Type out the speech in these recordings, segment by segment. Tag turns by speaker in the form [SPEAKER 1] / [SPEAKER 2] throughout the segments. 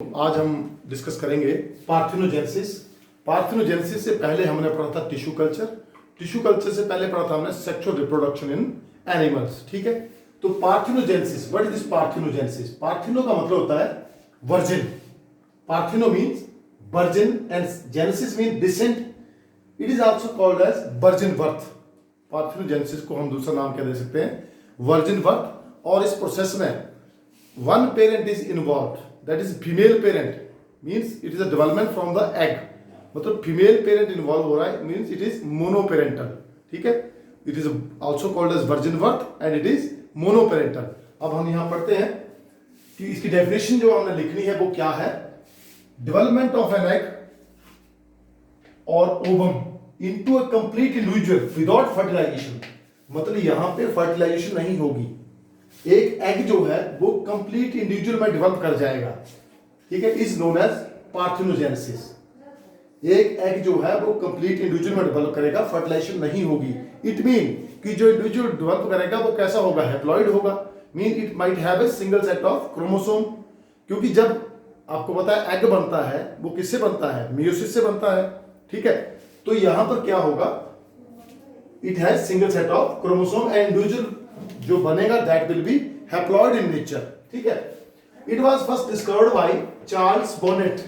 [SPEAKER 1] आज हम डिस्कस करेंगे पार्थेनोजेनेसिस। पार्थेनोजेनेसिस से पहले हमने पढ़ा था टिश्यू कल्चर। टिश्यू कल्चर से पहले पढ़ा था हमने सेक्सुअल रिप्रोडक्शन इन एनिमल्स। ठीक है, तो parthenogenesis, what is this parthenogenesis? Partheno का मतलब होता है virgin. Partheno means virgin and genesis mean descent. It is also called as virgin birth. Parthenogenesis को हम दूसरा नाम क्या दे सकते हैं? Virgin birth. और इस प्रोसेस में one parent is involve, that is female parent, means it is a development from the egg. मतलब फीमेल पेरेंट इन्वॉल्व हो रहा है, मीन्स इट इज मोनोपेरेंटल। ठीक है, it is also called as virgin birth and it is monoparental. अब हम यहां पढ़ते हैं कि इसकी डेफिनेशन जो हमने लिखनी है वो क्या है। डेवलपमेंट ऑफ एन एग और ovum into a complete individual without fertilisation. मतलब यहां पे फर्टिलाइजेशन नहीं होगी, एक एग जो है वो कंप्लीट इंडिविजुअल में डेवलप कर जाएगा। ठीक है, इज नोन एज पार्थेनोजेनेसिस। एक एग जो है वो कंप्लीट इंडिविजुअल में डेवलप करेगा, फर्टिलाइजेशन नहीं होगी। इट मीन कि जो इंडिविजुअल डेवलप करेगा वो कैसा होगा? हैप्लॉइड होगा। Mean it might have a single set of chromosome. क्योंकि जब आपको पता है एग बनता है वो किससे बनता है? मियोसिस से बनता है। ठीक है, तो यहां पर क्या होगा? It has single set of chromosome and individual जो बनेगा that will be haploid in nature. ठीक है, it was first discovered by Charles bonnet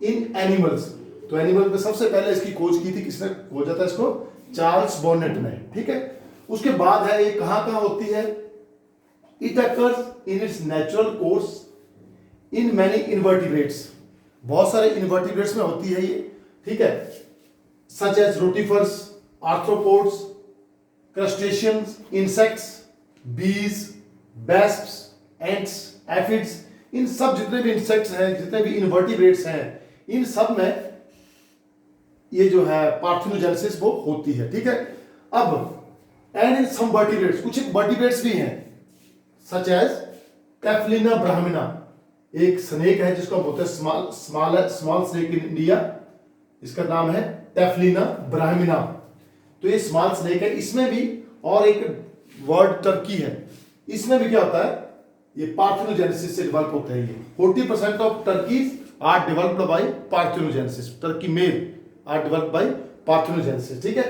[SPEAKER 1] in animals. तो एनिमल में सबसे पहले इसकी खोज की थी, किसने खोजा था इसको? चार्ल्स बॉनेट ने। ठीक है, उसके बाद है ये कहां कहां होती है? It occurs in its natural course in many invertebrates. बहुत सारे इनवर्टिब्रेट्स में होती है ये। ठीक है, such as rotifers, arthropods, crustaceans, insects, bees, wasps, ants, aphids. इन सब जितने भी इंसेक्ट्स हैं, जितने भी इनवर्टिब्रेट्स हैं, इन सब में ये जो है पार्थेनोजेनेसिस वो होती है। ठीक है, अब एंड इन सम वर्टिब्रेट्स, कुछ वर्टिब्रेट्स भी हैं सच एज टेफ्लिना ब्राह्मणा। एक स्नेक है जिसको हम बोलते हैं स्मॉल स्नेक इन इंडिया, इसका नाम है टेफ्लिना ब्राह्मणा। तो ये स्मॉल स्नेक है, इसमें भी, और एक वर्ड टर्की है, इसमें भी क्या होता है? ये पार्थेनोजेनेसिस से डेवलप होते हैं। ये 40% of turkeys are developed by parthenogenesis. Turkey male are developed by parthenogenesis. ठीक है,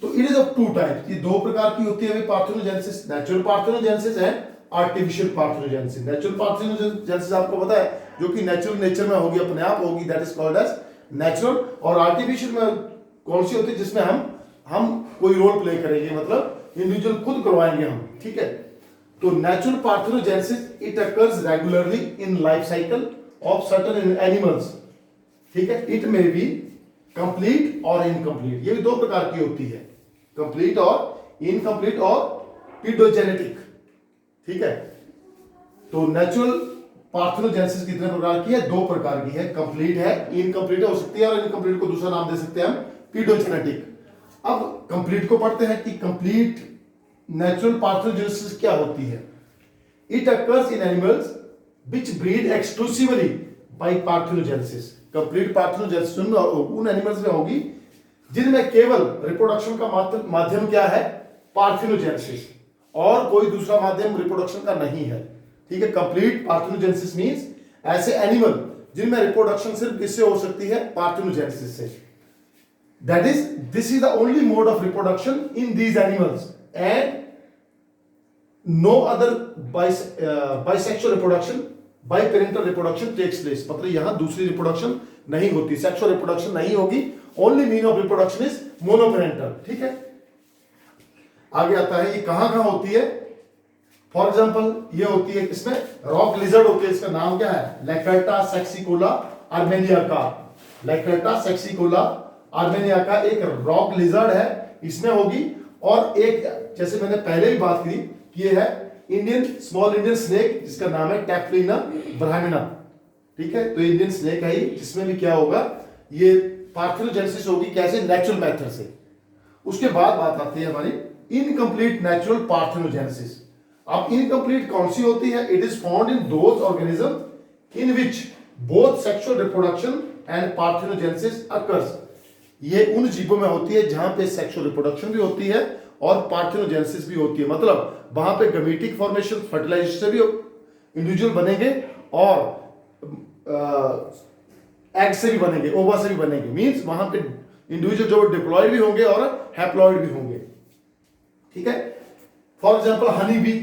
[SPEAKER 1] तो it is of two types. ये दो प्रकार की होती है parthenogenesis, natural parthenogenesis and artificial parthenogenesis. Natural parthenogenesis आपको पता है जो कि नेचुरल नेचर में होगी, अपने आप होगी, that is called as natural. और आर्टिफिशियल में कौन सी होती है? जिसमें हम कोई रोल प्ले करेंगे, मतलब इंडिविजुअल खुद करवाएंगे हम। ठीक है, तो natural parthenogenesis it occurs regularly in life cycle of certain animals. ठीक है, इट मे बी कंप्लीट और इनकम्प्लीट। ये भी दो प्रकार की होती है, कंप्लीट और इनकम्प्लीट और पीडोजेनेटिक। ठीक है, तो नेचुरल पार्थेनोजेनेसिस कितने प्रकार की है? दो प्रकार की है, कंप्लीट है, इनकम्प्लीट हो सकती है, और इनकम्प्लीट को दूसरा नाम दे सकते हैं हम पीडोजेनेटिक। अब कंप्लीट को पढ़ते हैं कि कंप्लीट नेचुरल पार्थेनोजेनेसिस क्या होती है। It occurs in animals which breed exclusively by parthenogenesis. Complete parthenogenesis उन एनिमल्स में होगी जिनमें केवल रिप्रोडक्शन का माध्यम क्या है? पार्थेनोजेनेसिस, और कोई दूसरा माध्यम रिप्रोडक्शन का नहीं है। ठीक है, कंप्लीट पार्थेनोजेनेसिस मींस ऐसे एनिमल जिनमें रिप्रोडक्शन सिर्फ किससे हो सकती है? पार्थेनोजेनेसिस से। That is, this is the only mode of reproduction in these animals, and no other bisexual reproduction, biparental reproduction takes place. मतलब यहां दूसरी रिप्रोडक्शन नहीं होती, सेक्सुअल रिप्रोडक्शन नहीं होगी, only mean of reproduction is monoparental. ठीक है, आगे आता है ये कहां कहां होती है। फॉर एग्जाम्पल ये होती है किसमें? रॉक लिजर्ड होती है, इसका नाम क्या है? लैक्रेटा सेक्सिकोला आर्मेनिया का। लैक्रेटा सेक्सिकोला आर्मेनिया का एक रॉक लिजर्ड है, इसमें होगी। और एक, जैसे मैंने पहले ही बात की कि ये है इंडियन स्मॉल इंडियन स्नेक, जिसका नाम है टेफ्लिना ब्राह्मणा। ठीक है, तो इंडियन स्नेक है, जिसमें भी क्या होगा? ये पार्थेनोजेनेसिस होगी। कैसे? नेचुरल मेथड से। उसके बाद बात आती है हमारी इनकम्प्लीट नेचुरल पार्थेनोजेनेसिस। अब इनकम्प्लीट कौन सी होती है? It is found in those organism in which both sexual reproduction and parthenogenesis occurs. ये उन जीवों में होती है जहां पे सेक्सुअल रिप्रोडक्शन भी होती है और पार्थेनोजेनेसिस भी होती है। मतलब वहां पे गमीटिक फॉर्मेशन, फर्टिलाइजेशन से भी इंडिविजुअल बनेंगे और एग से भी बनेंगे, ओवा से भी बनेंगे, मींस वहां पे इंडिविजुअल जो डिप्लॉयड भी होंगे और हैप्लॉयड भी होंगे, ठीक है। For example honey bee,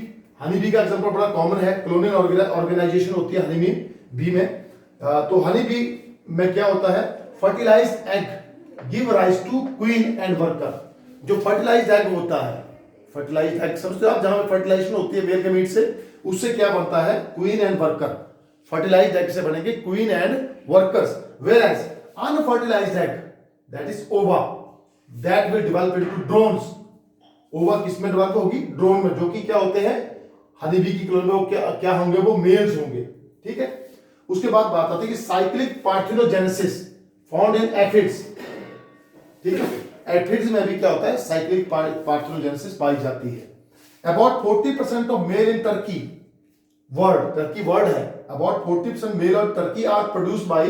[SPEAKER 1] honey bee का एग्जांपल बड़ा कॉमन है, कॉलोनियल ऑर्गेनाइजेशन होती है हनी बी में। तो हनी बी में क्या होता है, fertilised egg give rise to queen and worker. जो फर्टिलाइज्ड एग होता है, फर्टिलाइज्ड एग समझते हो आप, जहां पे फर्टिलाइजेशन होती है मेल के मीट से, उससे क्या बनता है, queen and worker. Fertilized egg से बनेंगे queen and workers, whereas unfertilized egg that is ova that will develop into drones. Ova किसमें डेवलप होगी, ड्रोन में, जो कि क्या होते हैं हनी बी की कॉलोनी में, वो क्या होंगे, वो मेल्स होंगे, ठीक है। उसके बाद बात आती है कि cyclic parthenogenesis found in aphids, ठीक है। एफिड्स में भी क्या होता है, साइक्लिक पार्थिनोजेनेसिस पाई जाती है। About 40% of male in turkey world, turkey world है, about 40% male of turkey are produced by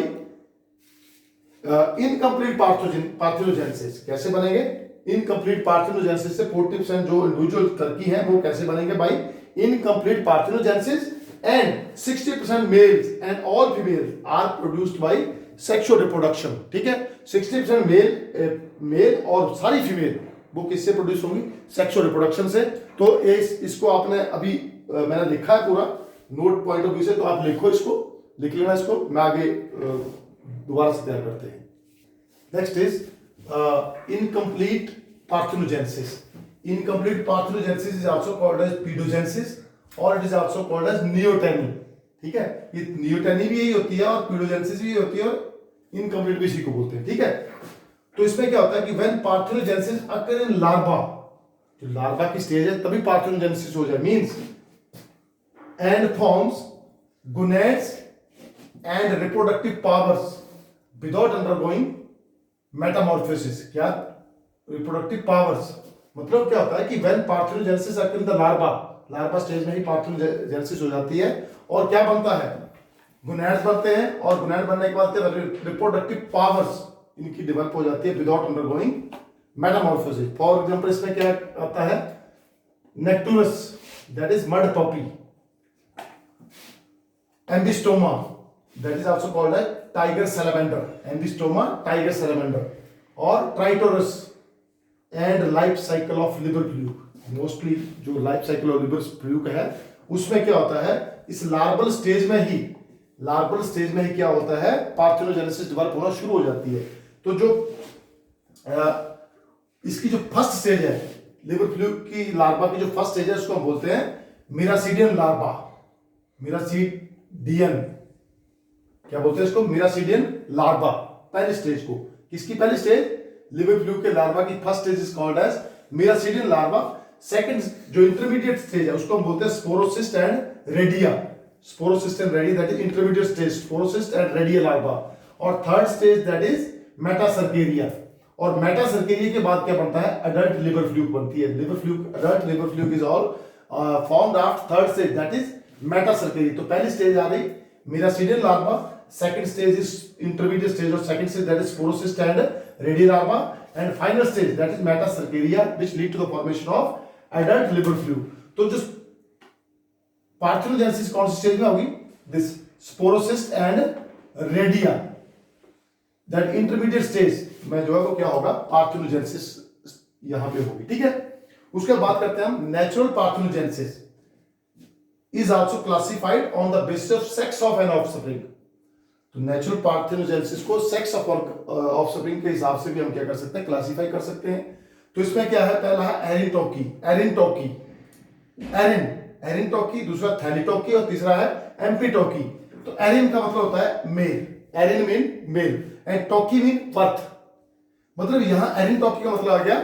[SPEAKER 1] incomplete parthenogenesis. कैसे बनेंगे, इनकम्प्लीट पार्थिनोजेनेसिस से 40% जो इंडिविजुअल टर्की है वो कैसे बनेंगे, by incomplete parthenogenesis, and 60% males and all females are produced by sexual reproduction, ठीक है। 60% मेल और सारी फीमेल वो किससे प्रोड्यूस होंगी, सेक्सुअल रिप्रोडक्शन से। तो इसको आपने अभी मैंने लिखा है पूरा नोट पॉइंट ऑफ व्यू से, तो आप लिखो, इसको लिख लेना, इसको मैं आगे दोबारा से तैयार करते हैं। Next is incomplete parthenogenesis. Incomplete parthenogenesis is also called as paedogenesis और it is also called as neoteny, ठीक है। ये नियोटेनी भी यही होती है और पीडोजेनेसिस भी होती है और इनकम्प्लीट भी इसी को बोलते हैं, ठीक है। तो इसमें क्या होता है कि when parthenogenesis occur in larva, जो लार्वा की स्टेज है तभी पार्थिनोजेनेसिस हो जाए, means and forms gonads and reproductive powers without undergoing Metamorphosis. क्या रिप्रोडक्टिव पावर्स मतलब क्या होता है कि when parthenogenesis occur in the larva, larva stage में ही पार्थिनोजेनेसिस हो जाती है और क्या बनता है, गोनेड्स बनते हैं, और गोनेड बनने के बाद रिप्रोडक्टिव पावर्स इनकी डेवलप हो जाती है without undergoing metamorphosis. For example इसमें क्या आता है, Necturus that is mud puppy, Ambystoma that is also called as tiger salamander, Ambystoma tiger salamander, और Triturus and life cycle of liver fluke. Mostly जो life cycle of liver fluke है उसमें क्या होता है, इस लार्वल स्टेज में ही, larval stage में ही क्या होता है, पार्थिनोजेनेसिस डेवलप होना शुरू हो जाती है। तो जो इसकी जो फर्स्ट स्टेज है लिवर फ्लूक की लार्वा की, जो फर्स्ट स्टेज है उसको हम बोलते हैं मिरासीडियन लार्वा, मिरासीडियन, क्या बोलते हैं इसको, मिरासीडियन लार्वा, पहली स्टेज को। किसकी पहली स्टेज, लिवर फ्लूक के लार्वा की first stage is called as miracidium larva. Second जो इंटरमीडिएट स्टेज है उसको हम बोलते हैं sporocyst and redia, sporocyst and redia that is intermediate stage, sporocyst and redia larva. और third stage that is metacercaria, और मेटासर्केरिया के बाद क्या बनता है, अडल्ट लिवर फ्लूक बनती है। Liver fluke, adult liver fluke is all formed after third stage that is metacercaria. तो पहली स्टेज आ गई miracidium larva, second stage is intermediate stage और second stage that is sporocyst and redia larva, and final stage that is metacercaria which lead to the formation of adult liver fluke. तो जो parthenogenesis कौन सी स्टेज में होगी, this sporocyst and redia, that intermediate stage में जो है वो क्या होगा, पार्थिनोजेनेसिस यहां पे होगी, ठीक है। उसके बाद करते हैं हम natural parthenogenesis is also classified on the basis of sex of an offspring. तो नेचुरल पार्थिनोजेनेसिस को सेक्स ऑफ ऑफस्प्रिंग के हिसाब से भी हम क्या कर सकते हैं, क्लासिफाई कर सकते हैं। तो इसमें क्या है, पहला है एरिनटोकी, एरिनटोकी, एरिनटोकी, दूसरा थैलिटोकी और तीसरा है एम्पिटोकी। तो एरिन का मतलब होता है male, arrhen mean male and toky mean birth. मतलब यहां एरिनटोकी का मतलब आ गया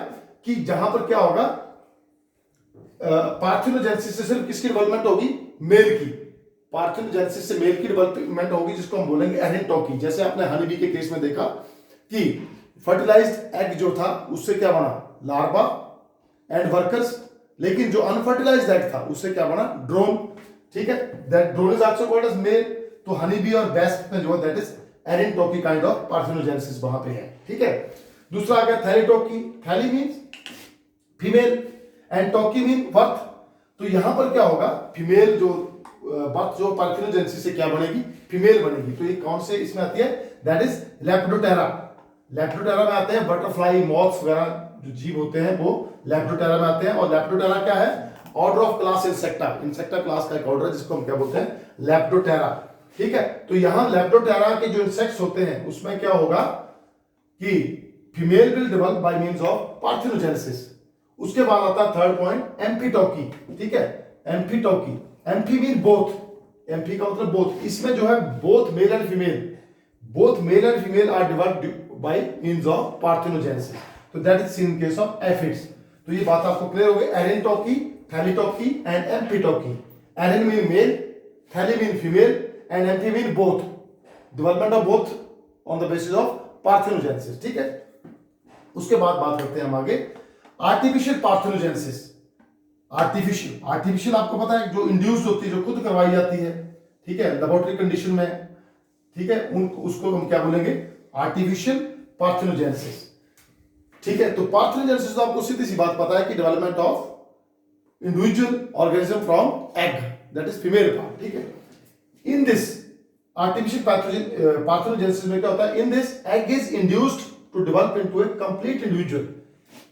[SPEAKER 1] कि जहां पर क्या होगा, पार्थिनोजेनेसिस से सिर्फ किसकी डेवलपमेंट होगी, मेल की, पार्थिनोजेनेसिस से मेल की डेवलपमेंट होगी जिसको हम बोलेंगे एरिनटोकी। जैसे आपने हनी बी के केस में देखा कि फर्टिलाइज्ड एग जो था उससे क्या बना, लार्वा एंड वर्कर्स, लेकिन जो अनफर्टिलाइज्ड एग था उससे क्या बना, ड्रोन, ठीक है। That drone is also called as male. तो हनी बी और बेस्ट में जो that is arrhenotoky kind of parthenogenesis वहां पे है, ठीक है। दूसरा आ गया thelytoky, thely means female and toky mean birth. तो यहां पर क्या होगा, फीमेल जो बर्थ जो पार्थिनोजेनेसिस से क्या बनेगी, फीमेल बनेगी। तो ये कौन से इसमें आती है, दैट इज लेपिडोप्टेरा। लेपिडोप्टेरा में आते हैं बटरफ्लाई, मॉथ्स वगैरह जो जीव होते हैं वो लेपिडोप्टेरा में आते हैं। और लेपिडोप्टेरा क्या है, order of class insecta, insecta class का एक ऑर्डर है जिसको हम क्या बोलते हैं, लेपिडोप्टेरा। ठीक है, तो यहां लेपिडोप्टेरा के जो इंसेक्ट्स होते हैं उसमें क्या होगा कि female will develop by means of parthenogenesis. उसके बाद आता है थर्ड पॉइंट, एम्फीटॉकी। ठीक है, amphitoky, amphi mean both, amphi का मतलब बोथ। इसमें जो है both male and female are developed by means of parthenogenesis. तो that is seen in case of aphids. तो ये बात आपको क्लियर हो गई, arrhenotoky, thelytoky and amphitoky. Arrhen mean male, thely mean female and amphi mean both, development of both on the basis of parthenogenesis. ठीक है, उसके बाद बात करते हैं हम आगे, आर्टिफिशियल पार्थेनोजेनेसिस। आर्टिफिशियल आपको पता है जो इंड्यूस्ड होती है, जो खुद करवाई जाती है, ठीक है, लेबोरेटरी कंडीशन में। ठीक है, उसको हम क्या बोलेंगे, आर्टिफिशियल पार्थेनोजेनेसिस। ठीक है, तो पार्थेनोजेनेसिस तो आपको सीधी सी बात पता है कि development of individual organism from egg, that is female part. ठीक है, इन दिस आर्टिफिशियल पार्थेनोजेनेसिस में क्या होता है, in this egg is induced to develop into a complete individual.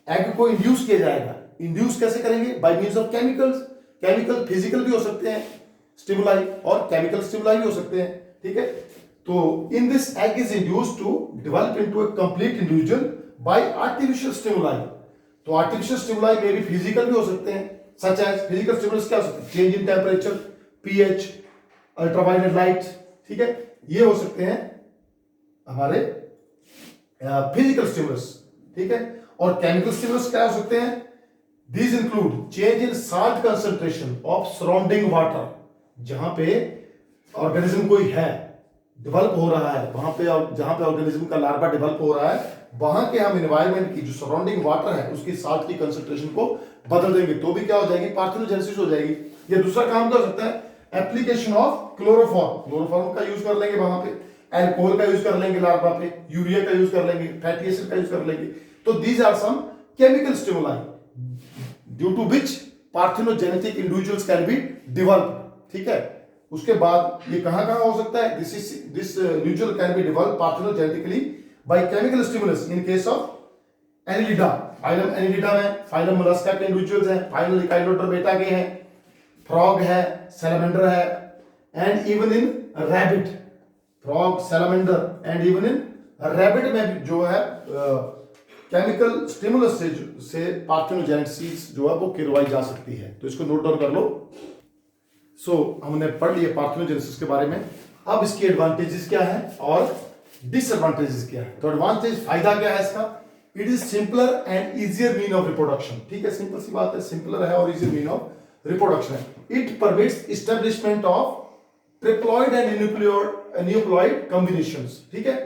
[SPEAKER 1] Egg को इंड्यूस किया जाएगा। इंड्यूस कैसे करेंगे, by means of chemicals. Chemical physical भी हो सकते हैं स्टिमुलाई, और केमिकल स्टिमुलाई भी हो सकते हैं। ठीक है, तो in this egg is induced to develop into a complete individual by artificial stimuli. तो आर्टिफिशियल स्टिमुलाई में भी फिजिकल भी हो सकते हैं, सच एज फिजिकल स्टिमुलस क्या हो सकते हैं, change in temperature, pH, ultraviolet light. ठीक है, ये हो सकते हैं हमारे फिजिकल स्टिमुलस। ठीक है, और केमिकल स्टिमुलस क्या हो सकते हैं, these include change in salt concentration of surrounding water। जहां पे ऑर्गेनिज्म कोई है, डेवलप हो रहा है, वहां पे जहां पे ऑर्गेनिज्म का लार्वा डेवलप हो रहा है, वहां के हम एनवायरनमेंट की जो सराउंडिंग वाटर है उसकी साल्ट की कंसंट्रेशन को बदल देंगे, तो भी क्या हो जाएगी, पार्थेनोजेनेसिस हो जाएगी। ये दूसरा काम क्या हो सकता है, एप्लीकेशन ऑफ क्लोरोफॉर्म का यूज कर लेंगे वहां पे, एल्कोहल का यूज कर लेंगे लार्वा पे, यूरिया का यूज कर लेंगे, फैटी एसिड का यूज कर लेंगे। तो these are some chemical stimuli due to which parthenogenetic individuals can be developed। ठीक है, उसके बाद ये कहां कहां हो सकता है, this individual can be developed parthenogenetically by chemical stimulus in case of Annelida। Phylum Annelida में फाइलम मोलस्का के इंडिविजुअल्स हैं, फाइलम इकाइलोटर बेटा के हैं, फ्रॉग है, सैलमेंडर है, and even in rabbit, frog, salamander and even in rabbit में भी जो है केमिकल स्टिमुलस से पार्थेनोजेनेसिस जो है वो करवाई जा सकती है। तो इसको नोट डाउन कर लो। हमने पढ़ लिया पार्थेनोजेनेसिस के बारे में। अब इसकी एडवांटेजेस क्या है और डिसएडवांटेजेस क्या है। तो एडवांटेज, फायदा क्या है इसका, it is simpler and easier mean of reproduction. ठीक है, सिंपल सी बात है, सिंपलर है और इजियर मीन ऑफ रिप्रोडक्शन है। It permits establishment of triploid and nucleoid combinations. ठीक है,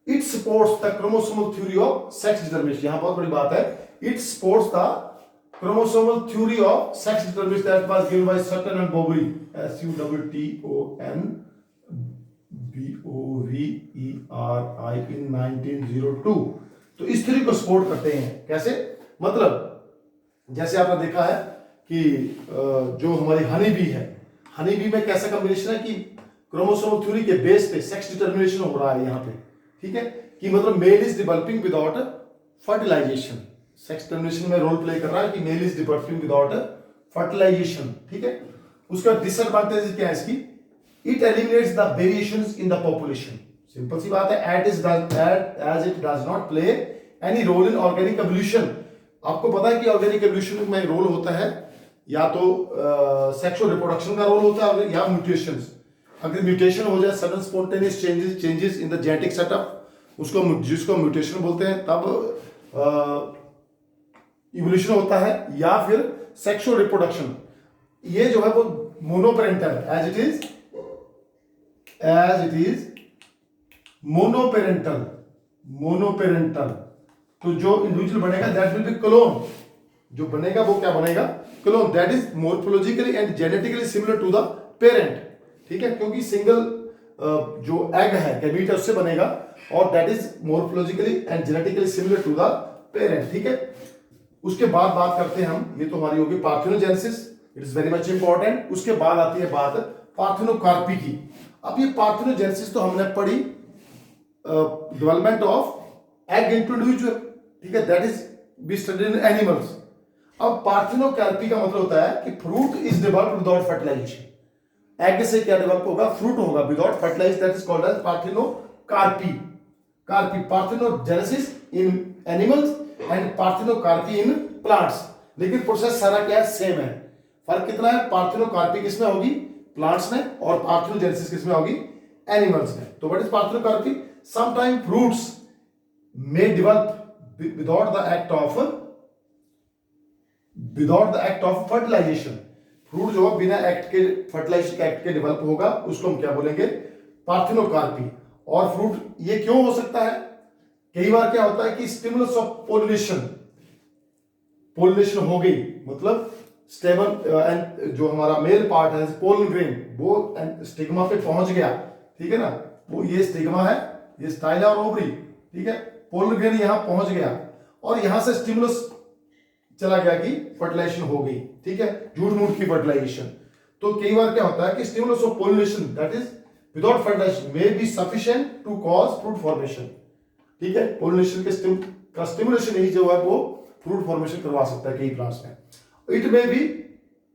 [SPEAKER 1] it supports the chromosomal theory of sex determination। यहां बहुत बड़ी बात है, it supports the chromosomal theory of sex determination that was given by Sutton and Boveri, SUTTONBOVERI in 1902। तो इस theory को सपोर्ट करते हैं। कैसे, मतलब जैसे आपने देखा है कि जो हमारी हनी बी है, हनी बी में कैसा कॉम्बिनेशन है कि क्रोमोसोमल थ्योरी के बेस पे सेक्स डिटरमिनेशन हो रहा है यहाँ पे। ठीक है, कि मतलब male is developing without fertilization, sex determination में रोल प्ले कर रहा है कि male is developing without fertilization. ठीक है, उसका डिसएडवांटेज क्या है इसकी, it eliminates the variations in the population. Simple सी बात है, as it does not play any role in organic evolution. आपको पता है कि ऑर्गेनिक एवोल्यूशन में रोल होता है या तो सेक्सुअल रिप्रोडक्शन का रोल होता है या म्यूटेशंस। अगर म्यूटेशन हो जाए, sudden spontaneous changes in the genetic setup, उसको जिसको म्यूटेशन बोलते हैं, तब इवोल्यूशन होता है, या फिर सेक्सुअल रिप्रोडक्शन। ये जो है वो मोनोपेरेंटल, एज इट इज मोनोपेरेंटल। तो जो इंडिविजुअल बनेगा दैट विल बी क्लोन, जो बनेगा वो क्या बनेगा, clone, that is morphologically and genetically similar to the parent. ठीक है, क्योंकि सिंगल जो एग है, गैमीट है, उससे बनेगा, और that is morphologically and genetically similar to the parent. ठीक है, उसके बाद बात करते हैं हम, ये तो हमारी होगी parthenogenesis, it is very much important. उसके बाद आती है बात पार्थेनोकार्पी की। अब ये पार्थेनोजेनेसिस तो हमने पढ़ी, development of egg into individual, ठीक है, that is be studied in animals. अब पार्थेनोकार्पी का मतलब होता है कि fruit is developed without fertilization. Egg से क्या डेवलप होगा? फ्रूट होगा without fertilize, that is called as parthenocarpy. Parthenogenesis in animals and parthenocarpy in plants. लेकिन प्रोसेस सारा क्या है? सेम है। फर्क कितना है? पार्थेनोकार्पी किसमें होगी? प्लांट्स में, और पार्थेनोजेनेसिस किसमें होगी? एनिमल्स में। तो what is parthenocarpy? Sometime fruits may develop without the act of fertilization। Fruit जो बिना एक्ट के, फर्टिलाइजेशन के एक्ट के डेवलप होगा, उसको हम क्या बोलेंगे? पार्थेनोकार्पी। और फ्रूट ये क्यों हो सकता है? कई बार क्या होता है कि स्टिमुलस ऑफ पोलिनेशन हो गई, मतलब स्टेबल एंड जो हमारा मेल पार्ट है पोलन ग्रेन, वो स्टिग्मा पे पहुंच गया, ठीक है ना, वो ये स्टिग्मा है, ये स्टाइला और ओवरी, ठीक है, पोलन ग्रेन यहां पहुंच गया और यहां से स्टिमुलस चला गया कि फर्टिलाइजेशन हो गई, ठीक है, झूठ मूठ की फर्टिलाइजेशन। तो कई बार क्या होता है कि stimulus of pollination that is without fertilization may be sufficient to cause fruit formation, ठीक है, पोलिनेशन का स्टिमुलेशन ही जो है वो फ्रूट फॉर्मेशन करवा सकता है कई प्लांट्स में। It may be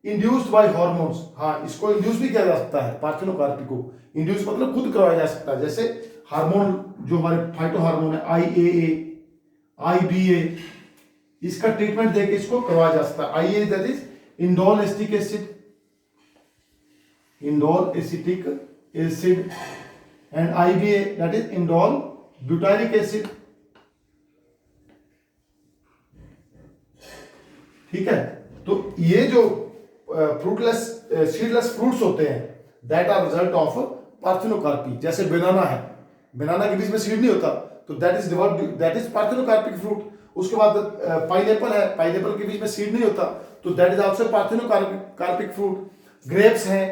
[SPEAKER 1] induced by hormones, हाँ, इसको इंड्यूस भी किया जा सकता है, पार्थेनोकार्पी को इंड्यूस मतलब खुद करवाया जा सकता है, जैसे हार्मोन जो हमारे फाइटो हार्मोन है IAA, IBA, इसका ट्रीटमेंट देके इसको करवाया जा सकता है। IAA that is indole acetic acid and IBA that is indole butylic acid, ठीक है। तो ये जो फ्रूटलेस सीडलेस फ्रूट्स होते हैं that are result of parthenocarpy. जैसे बनाना है, बनाना के बीच में सीड नहीं होता, तो दैट इज पार्थेनोकार्पिक फ्रूट। उसके बाद पाइनएप्पल है, पाइनएप्पल के बीच में सीड नहीं होता, तो that is also parthenocarpic fruit. Grapes हैं,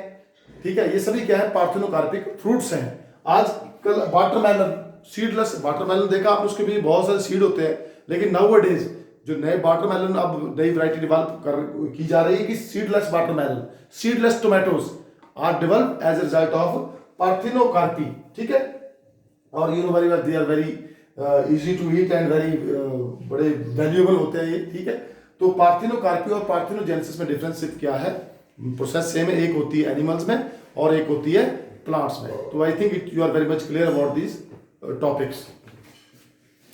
[SPEAKER 1] ठीक है, ये सभी क्या है? पार्थेनोकार्पिक फ्रूट्स हैं। आजकल वाटरमेलन, सीडलेस वाटरमेलन देखा आप, उसके भी बहुत सारे सीड होते हैं, लेकिन नाउअडेज जो नए वाटरमेलन अब नई वैरायटी डेवलप की जा रही है कि seedless watermelon, seedless tomatoes are develop as a result of parthenocarpy, ठीक है। और you know very well they are very easy to eat and very बड़े वैल्यूएबल होते हैं ये, ठीक है। तो पार्थेनोकार्पी और पार्थेनोजेनेसिस में डिफरेंस क्या है? प्रोसेस सेम है, एक होती है एनिमल्स में और एक होती है प्लांट्स में। तो I think you are very much clear about these topics.